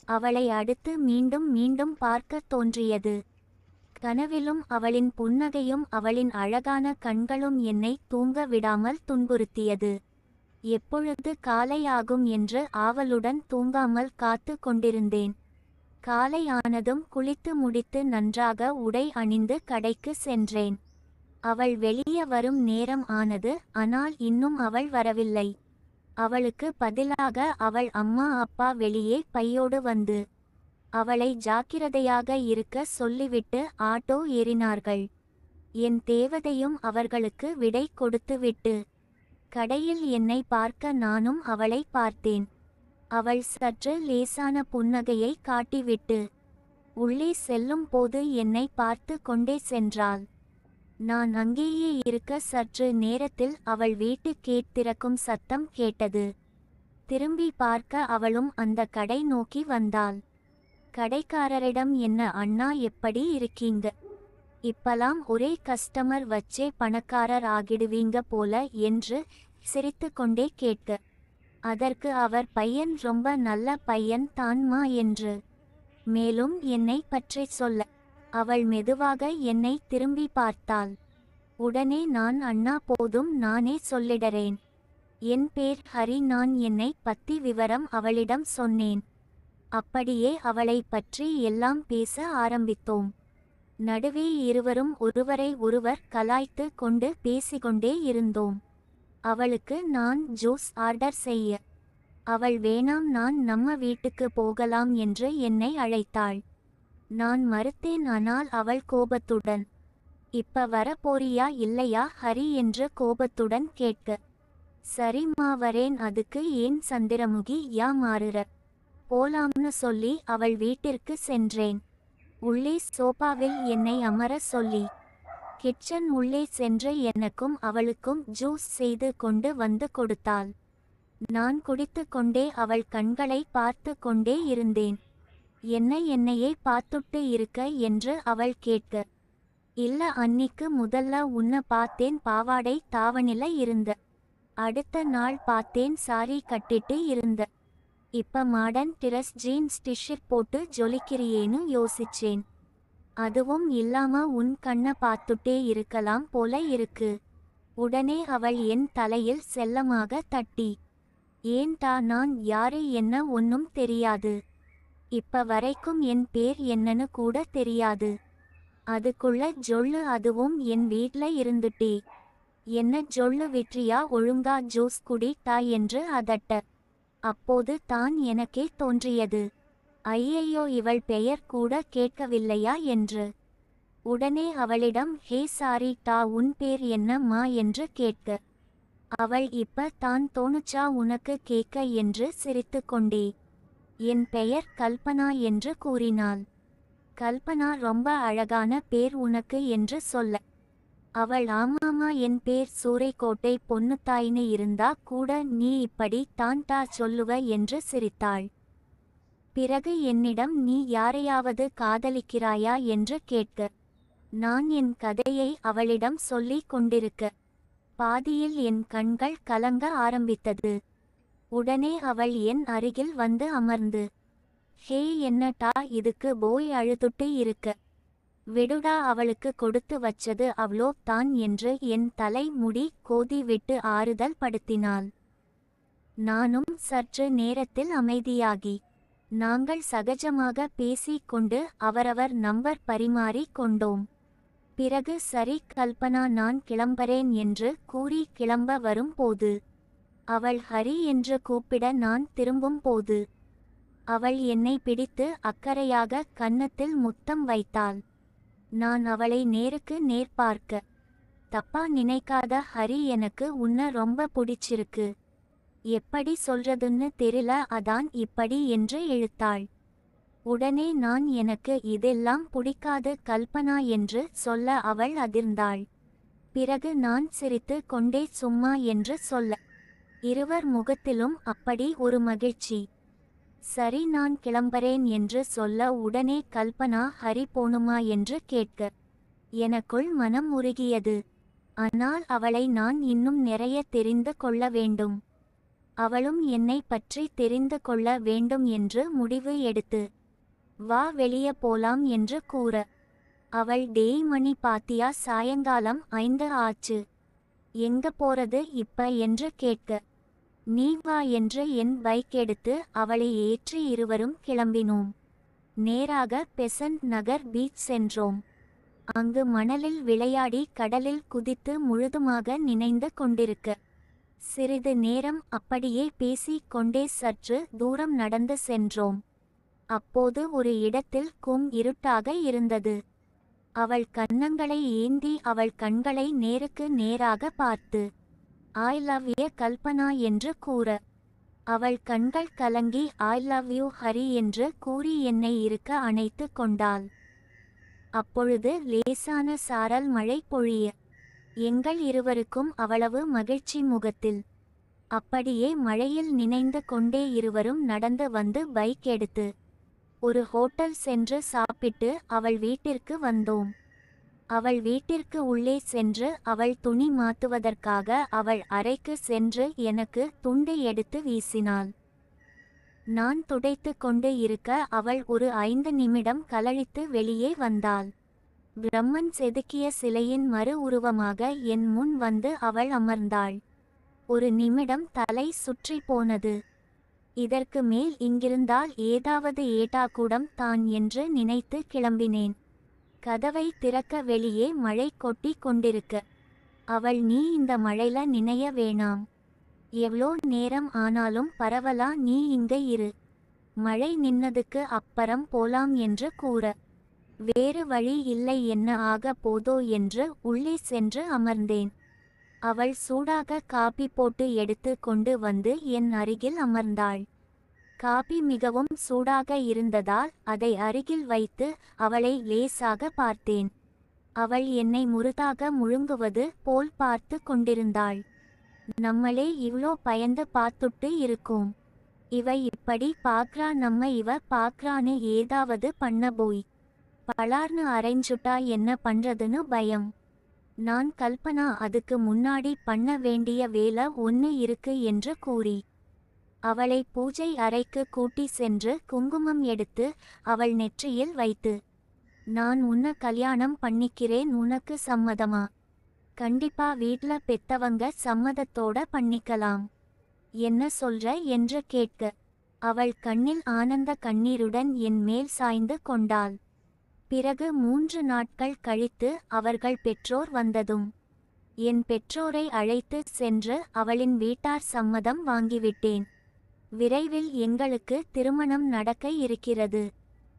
அவளை அடுத்து மீண்டும் மீண்டும் பார்க்க தோன்றியது. கனவிலும் அவளின் புன்னகையும் அவளின் அழகான கண்களும் என்னை தூங்க விடாமல் துன்புறுத்தியது. எப்பொழுது காலை ஆகும் என்று ஆவலுடன் தூங்காமல் காத்து கொண்டிருந்தேன். காலை ஆனதும் குளித்து முடித்து நன்றாக உடை அணிந்து கடைக்கு சென்றேன். அவள் வெளியே வரும் நேரம் ஆனது. ஆனால் இன்னும் அவள் வரவில்லை. அவளுக்கு பதிலாக அவள் அம்மா அப்பா வெளியே பையோடு வந்து அவளை ஜாக்கிரதையாக இருக்க சொல்லிவிட்டு ஆட்டோ ஏறினார்கள். என் தேவதையும் அவர்களுக்கு விடை கொடுத்துவிட்டு கடையில் என்னை பார்க்க நானும் அவளை பார்த்தேன். அவள் சற்று லேசான புன்னகையை காட்டிவிட்டு உள்ளே செல்லும் போது என்னை பார்த்து கொண்டே சென்றாள். நான் அங்கேயே இருக்க சற்று நேரத்தில் அவள் வீட்டு கேட் திறக்கும் சத்தம் கேட்டது. திரும்பி பார்க்க அவளும் அந்த கடை நோக்கி வந்தாள். கடைக்காரரிடம், என்ன அண்ணா, எப்படி இருக்கீங்க? இப்பலாம் ஒரே கஸ்டமர் வச்சே பணக்காரர் ஆகிடுவீங்க போல என்று சிரித்து கொண்டே கேட்க, அதற்கு அவர், பையன் ரொம்ப நல்ல பையன் தான்மா என்று மேலும் என்னை பற்றி சொல்ல அவள் மெதுவாக என்னை திரும்பி பார்த்தாள். உடனே நான், அண்ணா போதும், நானே சொல்லிடறேன். என் பேர் ஹரி. நான் என்னை பத்தி விவரம் அவளிடம் சொன்னேன். அப்படியே அவளை பற்றி எல்லாம் பேச ஆரம்பித்தோம். நடுவே இருவரும் ஒருவரை ஒருவர் கலாய்த்து கொண்டு பேசிக்கொண்டே இருந்தோம். அவளுக்கு நான் ஜூஸ் ஆர்டர் செய்ய அவள், வேணாம், நான் நம்ம வீட்டுக்கு போகலாம் என்று என்னை அழைத்தாள். நான் மறுத்தேன். ஆனால் அவள் கோபத்துடன், இப்ப வர போறியா இல்லையா ஹரி என்று கோபத்துடன் கேட்க, சரிம்மா வரேன், அதுக்கு ஏன் சந்திரமுகி யா மாறுற, போலாம்னு சொல்லி அவள் வீட்டிற்கு சென்றேன். உள்ளே சோபாவில் என்னை அமர சொல்லி கிச்சன் உள்ளே சென்று எனக்கும் அவளுக்கும் ஜூஸ் செய்து கொண்டு வந்து கொடுத்தாள். நான் குடித்து கொண்டே அவள் கண்களை பார்த்து கொண்டே இருந்தேன். என்னையே பார்த்துட்டு இருக்க என்று அவள் கேட்க, இல்ல அன்னிக்கு முதல்ல உன்னை பார்த்தேன் பாவாடை தாவணில இருந்த, அடுத்த நாள் பார்த்தேன் சாரி கட்டிட்டு இருந்த, இப்ப மாடர்ன் டிரஸ் ஜீன்ஸ் டிஷர்ட் போட்டு ஜொலிக்கிறியேன்னு யோசிச்சேன். அதுவும் இல்லாம உன் கண்ணை பார்த்துட்டே இருக்கலாம் போல இருக்கு. உடனே அவள் என் தலையில் செல்லமாக தட்டி, ஏன்டா, நான் யாரு, என்ன ஒன்னும் தெரியாது, இப்ப வரைக்கும் என் பேர் என்னன்னு கூட தெரியாது, அதுக்குள்ள ஜொல்லு, அதுவும் என் வீட்ல இருந்துட்டே, என்ன ஜொல்லு விட்ரியா, ஒழுங்கா ஜூஸ் குடி டா என்று அதட்ட. அப்போது தான் எனக்கே தோன்றியது, ஐயையோ, இவள் பெயர் கூட கேட்கவில்லையா என்று. உடனே அவளிடம், ஹே சாரி டா, உன் பேர் என்னம்மா என்று கேட்க, அவள், இப்ப தான் தோணுச்சா உனக்கு கேட்க என்று சிரித்து கொண்டே, என் பெயர் கல்பனா என்று கூறினாள். கல்பனா ரொம்ப அழகான பேர் உனக்கு என்று சொல்ல அவள், ஆமாமா, என் பேர் சூறைக்கோட்டை பொன்னுத்தாயின்னு இருந்தா கூட நீ இப்படி தான் டா சொல்லுவ என்று சிரித்தாள். பிறகு என்னிடம், நீ யாரையாவது காதலிக்கிறாயா என்று கேட்க, நான் என் கதையை அவளிடம் சொல்லி கொண்டிருக்க பாதியில் என் கண்கள் கலங்க ஆரம்பித்தது. உடனே அவள் என் அருகில் வந்து அமர்ந்து, ஹே, என்னடா இதுக்கு போய் அழுதுட்டு இருக்க, விடுடா, அவளுக்கு கொடுத்து வச்சது அவ்ளோ தான் என்று என் தலை முடி கோதி விட்டு ஆறுதல் படுத்தினாள். நானும் சற்று நேரத்தில் அமைதியாகி நாங்கள் சகஜமாக பேசிக் கொண்டு அவரவர் நம்பர் பரிமாறி கொண்டோம். பிறகு, சரி கல்பனா, நான் கிளம்புறேன் என்று கூறி கிளம்ப வரும் போது அவள் ஹரி என்று கூப்பிட நான் திரும்பும் போது அவள் என்னை பிடித்து அக்கறையாக கன்னத்தில் முத்தம் வைத்தாள். நான் அவளை நேருக்கு நேர் பார்க்க, தப்பா நினைக்காத ஹரி, எனக்கு உன்னை ரொம்ப பிடிச்சிருக்கு, எப்படி சொல்றதுன்னு தெரியல, அதான் இப்படி என்று இழுத்தாள். உடனே நான், எனக்கு இதெல்லாம் பிடிக்காது கல்பனா என்று சொல்ல அவள் அதிர்ந்தாள். பிறகு நான் சிரித்து கொண்டே சும்மா என்று சொல்ல இருவர் முகத்திலும் அப்படி ஒரு மகிழ்ச்சி. சரி, நான் கிளம்புறேன் என்று சொல்ல உடனே கல்பனா, ஹரி போணுமா என்று கேட்க எனக்குள் மனம் உருகியது. ஆனால் அவளை நான் இன்னும் நிறைய தெரிந்து கொள்ள வேண்டும். அவளும் என்னை பற்றி தெரிந்து கொள்ள வேண்டும் என்று முடிவு எடுத்து, வா வெளியே போலாம் என்று கூற, அவள் டேய் மணி பாத்தியா, சாயங்காலம் 5 ஆச்சு, எங்க போறது இப்ப என்று கேட்க, நீ வா என்று என் பைக் எடுத்து அவளை ஏற்றி இருவரும் கிளம்பினோம். நேராக பெசன்ட் நகர் பீச் சென்றோம். அங்கு மணலில் விளையாடி கடலில் குதித்து முழுதுமாக நினைந்து கொண்டிருக்க, சிறிது நேரம் அப்படியே பேசிக் கொண்டே சற்று தூரம் நடந்து சென்றோம். அப்போது ஒரு இடத்தில் இருட்டாக இருந்தது. அவள் கன்னங்களை ஏந்தி அவள் கண்களை நேருக்கு நேராக பார்த்து, ஐ லவ் யூ கல்பனா என்று கூற, அவள் கண்கள் கலங்கி ஐ லவ் யூ ஹரி என்று கூறி என்னை இருக்க அணைத்து கொண்டாள். அப்பொழுது லேசான சாரல் மழை பொழிய, எங்கள் இருவருக்கும் அவ்வளவு மகிழ்ச்சி முகத்தில். அப்படியே மழையில் நினைந்து கொண்டே இருவரும் நடந்து வந்து பைக் எடுத்து ஒரு ஹோட்டல் சென்று சாப்பிட்டு அவள் வீட்டிற்கு வந்தோம். அவள் வீட்டிற்கு உள்ளே சென்று அவள் துணி மாத்துவதற்காக அவள் அறைக்கு சென்று எனக்கு துண்டை எடுத்து வீசினாள். நான் துடைத்து கொண்டு இருக்க அவள் ஒரு 5 நிமிடம் கழித்து வெளியே வந்தாள். பிரம்மன் செதுக்கிய சிலையின் மறு உருவமாக என் முன் வந்து அவள் அமர்ந்தாள். ஒரு நிமிடம் தலை சுற்றி போனது. இதற்கு மேல் இங்கிருந்தால் ஏதாவது ஏடாகூடம் தான் என்று நினைத்து கிளம்பினேன். கதவை திறக்க வெளியே மழை கொட்டி கொண்டிருக்க, அவள் நீ இந்த மழைல நினைய வேணாம், எவ்வளோ நேரம் ஆனாலும் பரவலா, நீ இங்க இரு, மழை நின்னதுக்கு அப்புறம் போலாம் என்று கூற, வேறு வழி இல்லை, என்ன ஆக போதோ என்று உள்ளே சென்று அமர்ந்தேன். அவள் சூடாக காபி போட்டு எடுத்து கொண்டு வந்து என் அருகில் அமர்ந்தாள். காபி மிகவும் சூடாக இருந்ததால் அதை அருகில் வைத்து அவளை லேசாக பார்த்தேன். அவள் என்னை முழுதாக முழுங்குவது போல் பார்த்து கொண்டிருந்தாள். நம்மளே இவ்ளோ பயந்து பார்த்துட்டு இருக்கோம், இவ இப்படி பாக்ரா, நம்ம இவ பாக்ரான்னு ஏதாவது பண்ண போய் பலார்னு அரைஞ்சுட்டா என்ன பண்றதுன்னு பயம். நான் கல்பனா, அதுக்கு முன்னாடி பண்ண வேண்டிய வேலை ஒன்று இருக்கு என்று கூறி அவளை பூஜை அறைக்கு கூட்டி சென்று குங்குமம் எடுத்து அவள் நெற்றியில் வைத்து, நான் உன்னை கல்யாணம் பண்ணிக்கிறேன், உனக்கு சம்மதமா? கண்டிப்பா, வீட்ல பெத்தவங்க சம்மதத்தோட பண்ணிக்கலாம், என்ன சொல்ற என்று கேட்க, அவள் கண்ணில் ஆனந்த கண்ணீருடன் என் மேல் சாய்ந்து கொண்டாள். பிறகு 3 நாட்கள் கழித்து அவர்கள் பெற்றோர் வந்ததும் என் பெற்றோரை அழைத்து சென்று அவளின் வீட்டார் சம்மதம் வாங்கிவிட்டேன். விரைவில் எங்களுக்கு திருமணம் நடக்க இருக்கிறது.